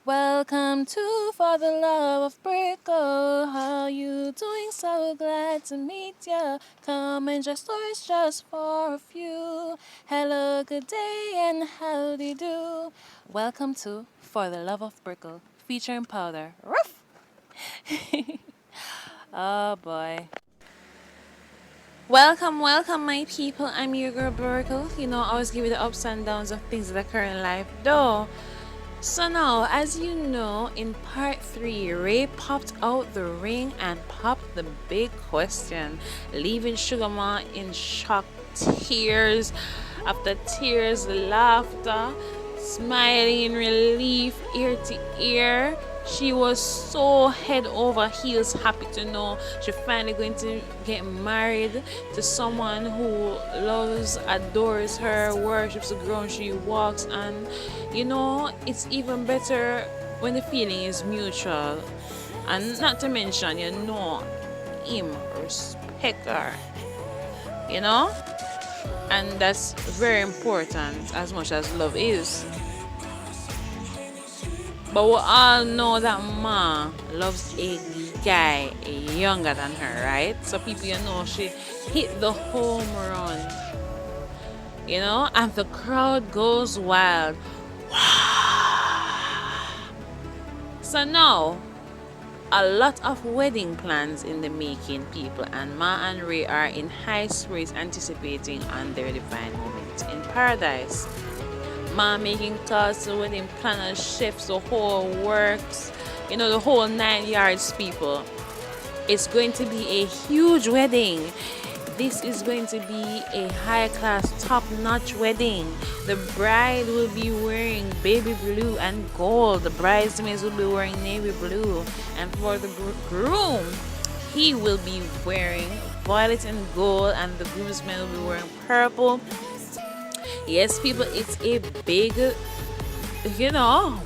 Welcome to For the Love of Brickle. How you doing? So glad to meet ya. Come and just stories just for a few. Hello, good day, and how do you do? Welcome to For the Love of Brickle, featuring Powder. Ruff! Oh boy. Welcome, my people. I'm your girl Brickle. I always give you the ups and downs of things that occur in life, though. So now, as you know, in part 3, Ray popped out the ring and popped the big question, leaving Sugar Ma in shock, tears after tears, laughter, smiling in relief, ear to ear. She was so head over heels happy to know she's finally going to get married to someone who loves, adores her, worships the ground she walks on. It's even better when the feeling is mutual. And not to mention, him respect her. You know? And that's very important as much as love is. But we all know that Ma loves a guy younger than her, right? So people, she hit the home run. And the crowd goes wild. So now, a lot of wedding plans in the making, people, and Ma and Ray are in high spirits anticipating on their divine moment in paradise. Ma making calls to wedding planners, chefs, the whole works, the whole 9 yards, people. It's going to be a huge wedding. This is going to be a high-class, top-notch wedding. The bride will be wearing baby blue and gold. The bridesmaids will be wearing navy blue. And for the groom, he will be wearing violet and gold, and the groomsmen will be wearing purple. Yes, people, it's a big,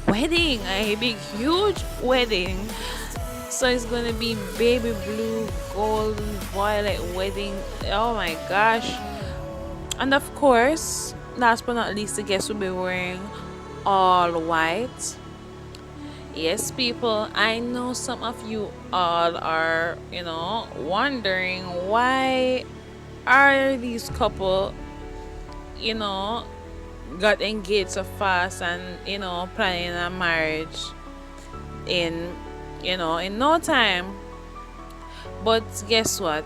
wedding. A big, huge wedding. So it's going to be baby blue, gold, violet wedding. Oh my gosh. And of course, last but not least, the guests will be wearing all white. Yes, people, I know some of you all are, wondering why are these couple, got engaged so fast and, planning a marriage in no time. But guess what?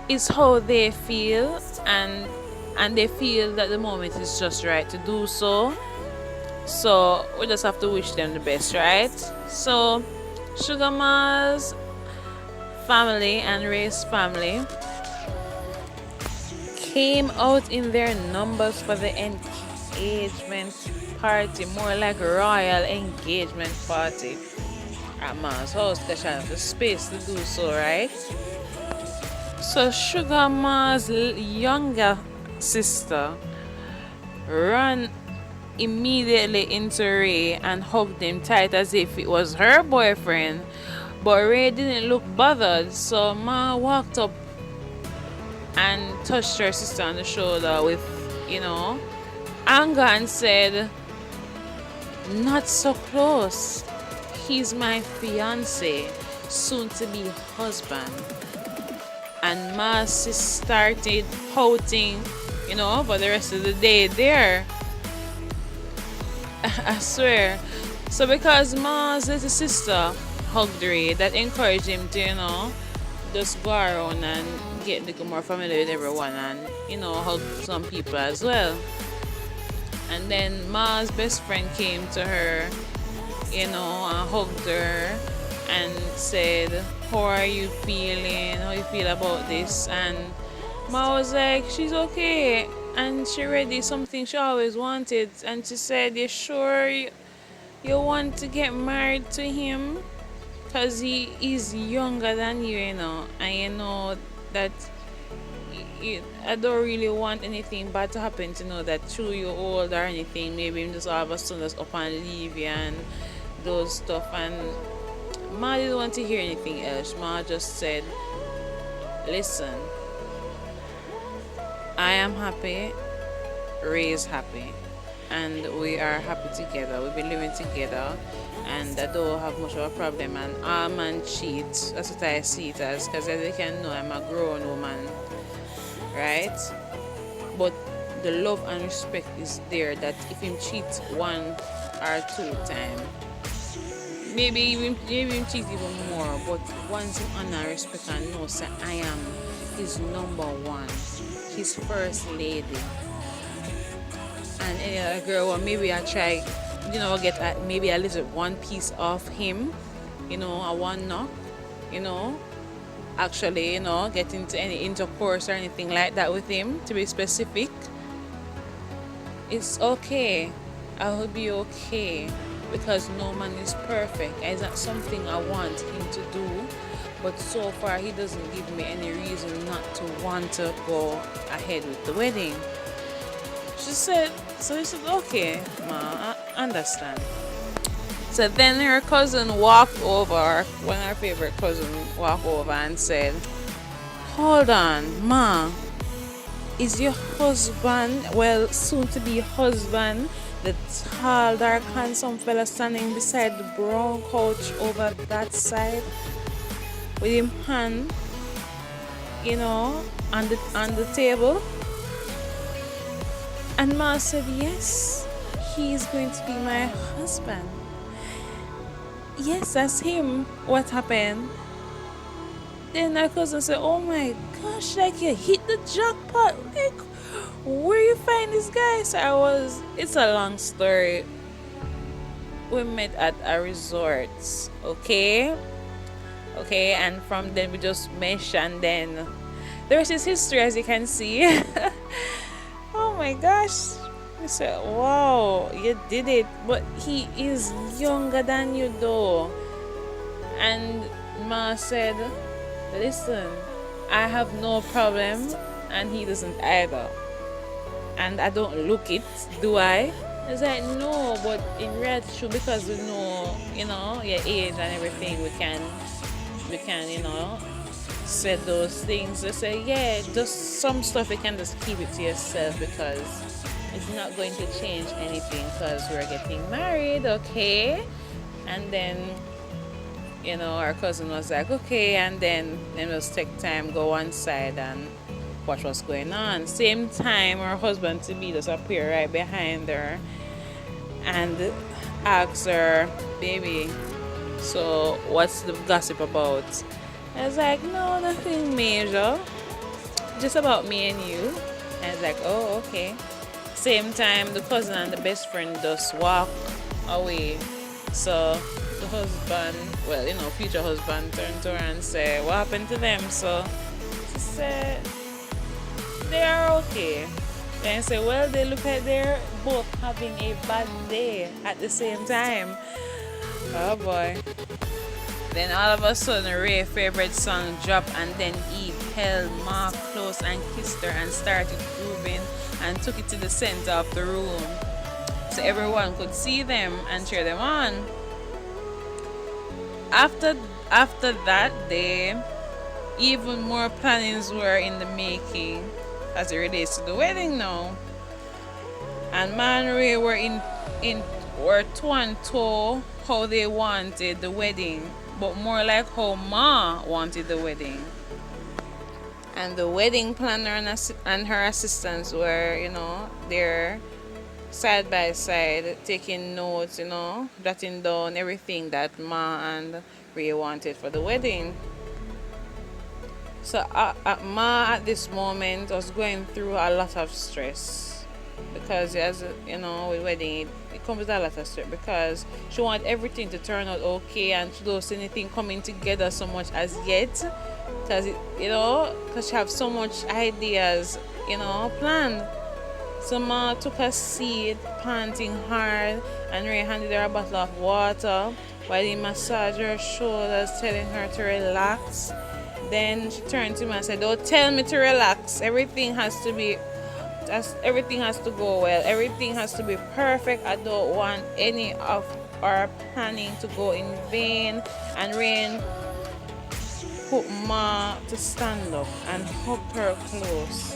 It's how they feel, and they feel that the moment is just right to do so. So we just have to wish them the best, right? So Sugar Ma's family and Ray's family came out in their numbers for the engagement party, more like a royal engagement party at Ma's house because she has the space to do so, right? So Sugar Ma's younger sister ran immediately into Ray and hugged him tight as if it was her boyfriend. But Ray didn't look bothered, so Ma walked up and touched her sister on the shoulder with, anger and said, "Not so close. He's my fiance, soon to be husband." And Ma started pouting, for the rest of the day there. I swear. So because Ma's little sister hugged Ray, that encouraged him to, just go around and get a little more familiar with everyone and, hug some people as well. And then Ma's best friend came to her, and hugged her and said, "How are you feeling? How you feel about this?" And Ma was like, she's okay. And she ready something she always wanted. And she said, "You sure you want to get married to him? Because he is younger than you, and you know that I don't really want anything bad to happen to know that through you old or anything. Maybe him just all of a sudden just up and leave you and those stuff." And Ma didn't want to hear anything else. Ma just said, "Listen, I am happy, Ray is happy. and we are happy together. We've been living together, and I don't have much of a problem. And all man cheat. That's what I see it as, because as you can know, I'm a grown woman, right? But the love and respect is there. That if him cheat 1 or 2 times, maybe him cheat even more. But once him honor, respect, and know, say I am his number one, his first lady. And any other girl, or maybe I try, get maybe a little one piece of him, a one knock, actually, get into any intercourse or anything like that with him, to be specific. It's okay. I will be okay, because no man is perfect. It's not something I want him to do, but so far he doesn't give me any reason not to want to go ahead with the wedding. She said, so he said, okay, ma, I understand. So then her cousin walked over, one of her favorite cousins walked over and said, hold on, ma, is your husband, well, soon to be husband, the tall, dark, handsome fella standing beside the brown couch over that side with him hand, on the table? And Ma said, yes, he is going to be my husband. Yes, that's him. What happened? Then my cousin said, oh my gosh, like you hit the jackpot. Like, where you find this guy? So it's a long story. We met at a resort, okay, and from then we just meshed, and then the rest is history, as you can see. Oh my gosh. I said, wow, you did it. But he is younger than you though. And Ma said, listen, I have no problem, and he doesn't either. And I don't look it, do I? I was like, no, but in reality, because we know, your age and everything, we can, said those things. They say, yeah, just some stuff you can just keep it to yourself, because it's not going to change anything, because we're getting married, okay? And then, our cousin was like, okay, and then just take time, go one side and watch what's going on. Same time, her husband to be just appear right behind her and asks her, baby, so what's the gossip about? I was like, no, nothing major. Just about me and you. I was like, oh, okay. Same time, the cousin and the best friend just walk away. So the husband, future husband, turned to her and said, what happened to them? So she said, they are okay. Then I said, well, they look like they're both having a bad day at the same time. Oh boy. Then all of a sudden, Ray's favorite song dropped, and then he held Ma close and kissed her and started grooving and took it to the center of the room so everyone could see them and cheer them on. After that day, even more plannings were in the making as it relates to the wedding now. And Ma and Ray were toe and toe how they wanted the wedding, but more like how Ma wanted the wedding. And the wedding planner and her assistants were, there side by side, taking notes, jotting down everything that Ma and Ray wanted for the wedding. So Ma at this moment was going through a lot of stress, because as with wedding, it comes with a lot of stress, because she wants everything to turn out okay, and she don't see anything coming together so much as yet, because because she have so much ideas planned. So Ma took a seat, panting hard, and Ray handed her a bottle of water while he massaged her shoulders, telling her to relax. Then she turned to me and said, don't tell me to relax. Everything has to go well. Everything has to be perfect. I don't want any of our planning to go in vain. And Rain put Ma to stand up and hugged her close.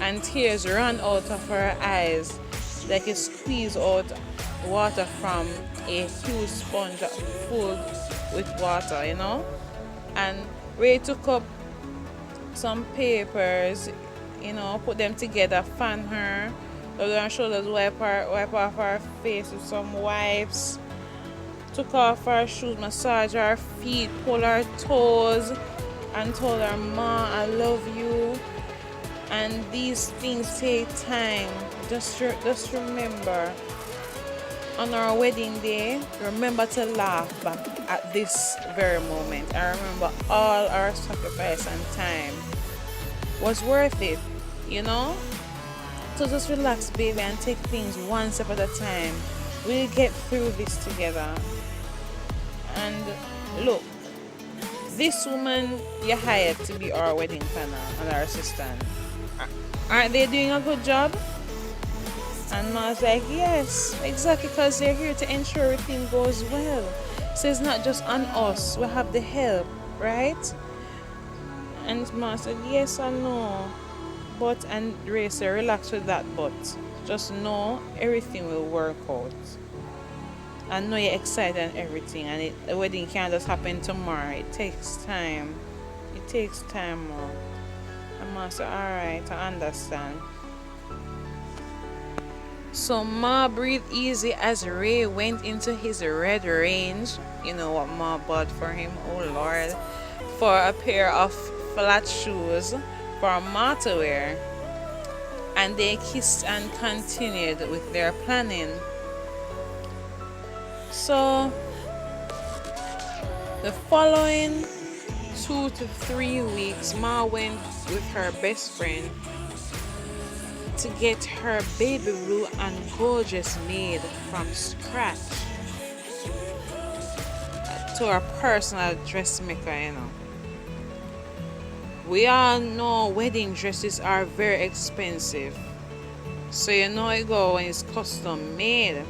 And tears ran out of her eyes. like you squeeze out water from a huge sponge full with water, And Ray took up some papers, put them together, fan her, rub her shoulders, wipe off her face with some wipes, took off her shoes, massage her feet, pull her toes, and told her, "Ma, I love you." And these things take time. Just remember, on our wedding day, remember to laugh back at this very moment. I remember all our sacrifice and time was worth it, So just relax, baby, and take things one step at a time. We'll get through this together. And look, this woman you hired to be our wedding planner and our assistant, aren't they doing a good job? And Ma's like, yes, exactly, because they're here to ensure everything goes well. So it's not just on us, we have the help, right? And Ma said, yes, I know. But, and Ray said, relax with that, but just know everything will work out. I know you're excited and everything, and the wedding can't just happen tomorrow. It takes time. It takes time, Ma. And Ma said, alright, I understand. So Ma breathed easy as Ray went into his red range. You know what Ma bought for him? Oh Lord. For a pair of flat shoes for Ma to wear. And they kissed and continued with their planning. So the following 2 to 3 weeks, Ma went with her best friend to get her baby blue and gorgeous made from scratch to her personal dressmaker, We all know wedding dresses are very expensive. So you know it go when it's custom made.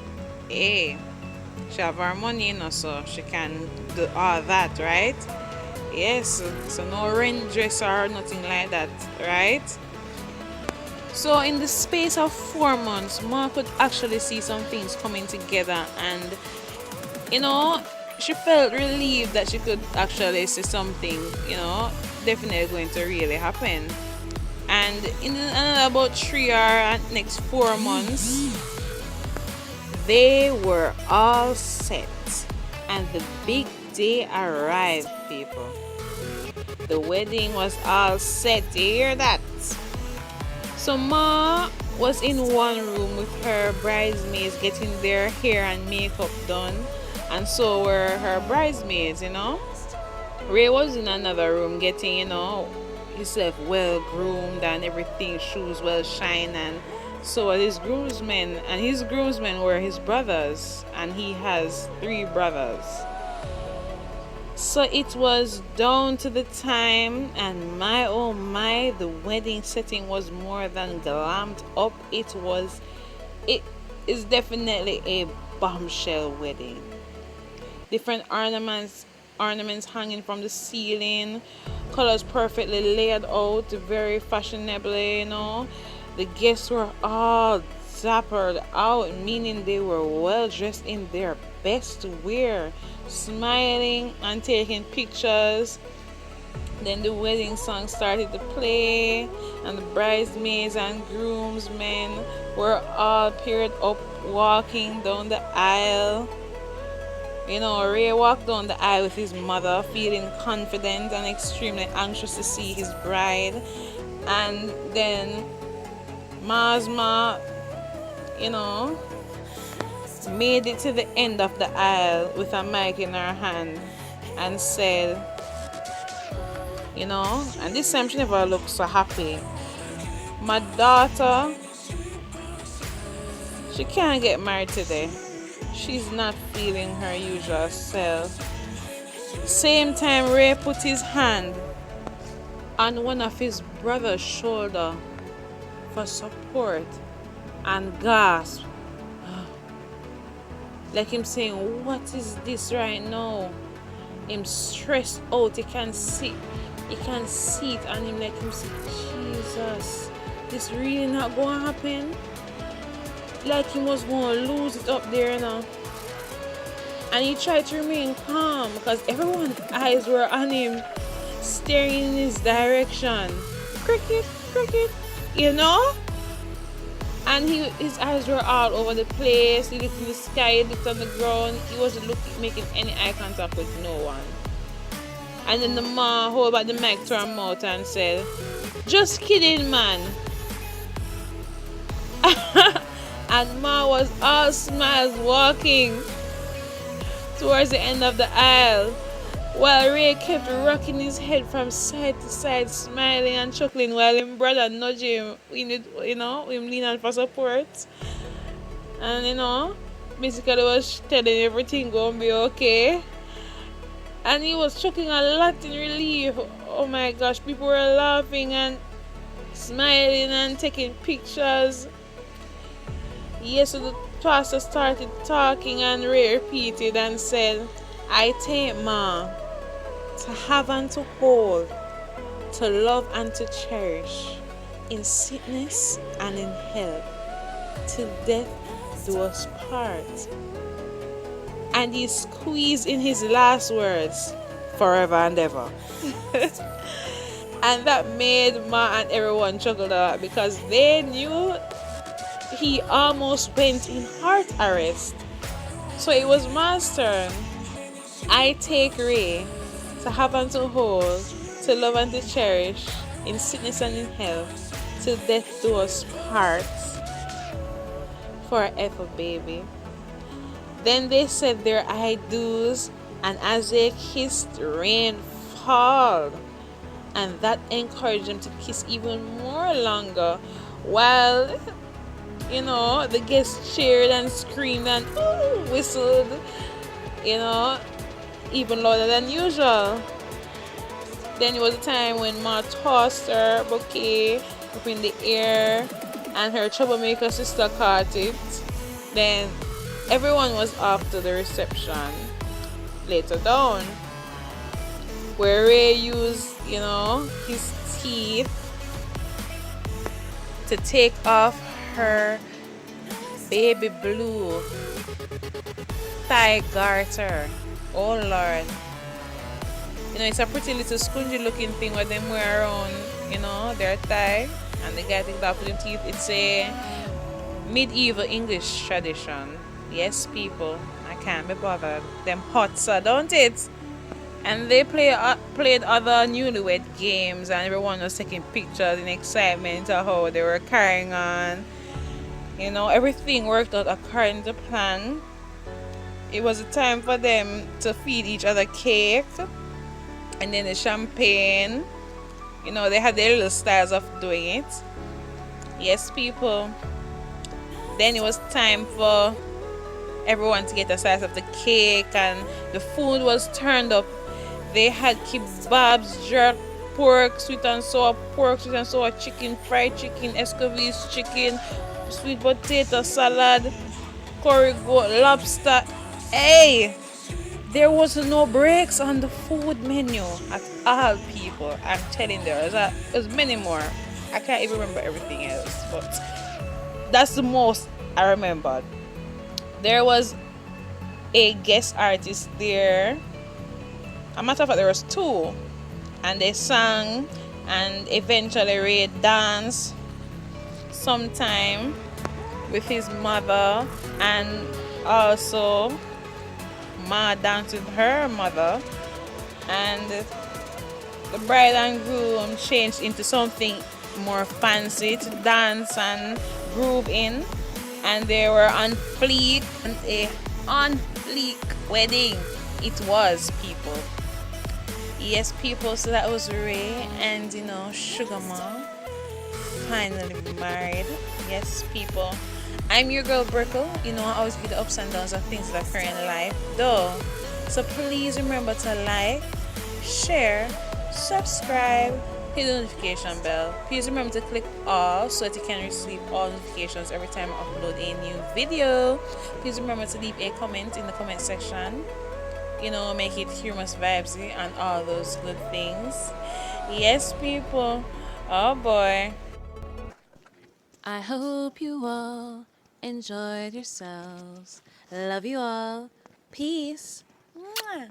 Hey, she have her money, so she can do all that, right? Yes, so no rent dress or nothing like that, right? So in the space of 4 months, Ma could actually see some things coming together, and she felt relieved that she could actually see something, definitely going to really happen. And in another about 3 or next 4 months, they were all set, and the big day arrived, people. The wedding was all set. Do you hear that? So Ma was in one room with her bridesmaids getting their hair and makeup done, and so were her bridesmaids, Ray was in another room getting, himself well groomed and everything, shoes well shined, and so were his groomsmen, and his groomsmen were his brothers, and he has 3 brothers. So it was down to the time, and my oh my, the wedding setting was more than glammed up. It is definitely a bombshell wedding. Different ornaments hanging from the ceiling, colors perfectly laid out, very fashionably, The guests were all dappered out, meaning they were well dressed in their best wear, smiling and taking pictures. Then the wedding song started to play, and the bridesmaids and groomsmen were all paired up walking down the aisle. Ray walked down the aisle with his mother, feeling confident and extremely anxious to see his bride. And then Ma's ma, made it to the end of the aisle with a mic in her hand and said, and this time she never looked so happy. My daughter, she can't get married today. She's not feeling her usual self. Same time, Ray put his hand on one of his brother's shoulder for support and gasped, like him saying, what is this right now? Him stressed out. He can see it, and him like him say, Jesus, this really not gonna happen? like he was going to lose it up there, And he tried to remain calm because everyone's eyes were on him, staring in his direction. Cricket, cricket, you know? And his eyes were all over the place. He looked in the sky, he looked on the ground. He wasn't making any eye contact with no one. And then the ma hold back the mic to her mouth and said, "Just kidding, man." And ma was all smiles walking towards the end of the aisle, while Ray kept rocking his head from side to side, smiling and chuckling while his brother nudged him, him leaning for support. And basically was telling everything gonna be okay. And he was chuckling a lot in relief. Oh my gosh, people were laughing and smiling and taking pictures. Yes, so the pastor started talking and Ray repeated and said, "I take ma to have and to hold, to love and to cherish, in sickness and in health, till death do us part." And he squeezed in his last words, "forever and ever." And that made Ma and everyone chuckle a lot because they knew he almost went in heart arrest. So it was Ma's turn. "I take Ray to have and to hold, to love and to cherish, in sickness and in health, till death do us part. Forever, baby." Then they said their I do's, and as they kissed, rain fell. And that encouraged them to kiss even more longer, while the guests cheered and screamed and whistled, even louder than usual. Then it was a time when Ma tossed her bouquet up in the air and her troublemaker sister caught it. Then everyone was off to the reception later down, where Ray used, his teeth to take off her baby blue thigh garter. Oh Lord. It's a pretty little spongy looking thing what them wear around, their thigh, and they got it off with them teeth. It's a medieval English tradition. Yes, people, I can't be bothered. Them hot, so don't it? And they played other newlywed games, and everyone was taking pictures in excitement of how they were carrying on. Everything worked out according to plan. It was a time for them to feed each other cake, and then the champagne. They had their little styles of doing it. Yes, people. Then it was time for everyone to get a slice of the cake, and the food was turned up. They had kebabs, jerk pork, sweet and sour pork, sweet and sour chicken, fried chicken, escovitch chicken, sweet potato salad, curry goat, lobster. Hey, there was no breaks on the food menu at all, people. I'm telling you, there's many more. I can't even remember everything else, but that's the most I remembered. There was a guest artist there. A matter of fact, there was two, and they sang, and eventually Ray danced sometime with his mother, and also Ma danced with her mother, and the bride and groom changed into something more fancy to dance and groove in, and they were on fleek, and a on fleek wedding it was, people. Yes, people, so that was Ray and Sugar Ma finally married. Yes, people. I'm your girl Brickle. I always give the ups and downs of things that occur in life, though. So please remember to like, share, subscribe, hit the notification bell. Please remember to click all so that you can receive all notifications every time I upload a new video. Please remember to leave a comment in the comment section. Make it humorous, vibesy, and all those good things. Yes, people. Oh boy. I hope you all Enjoy yourselves. Love you all. Peace. Mwah.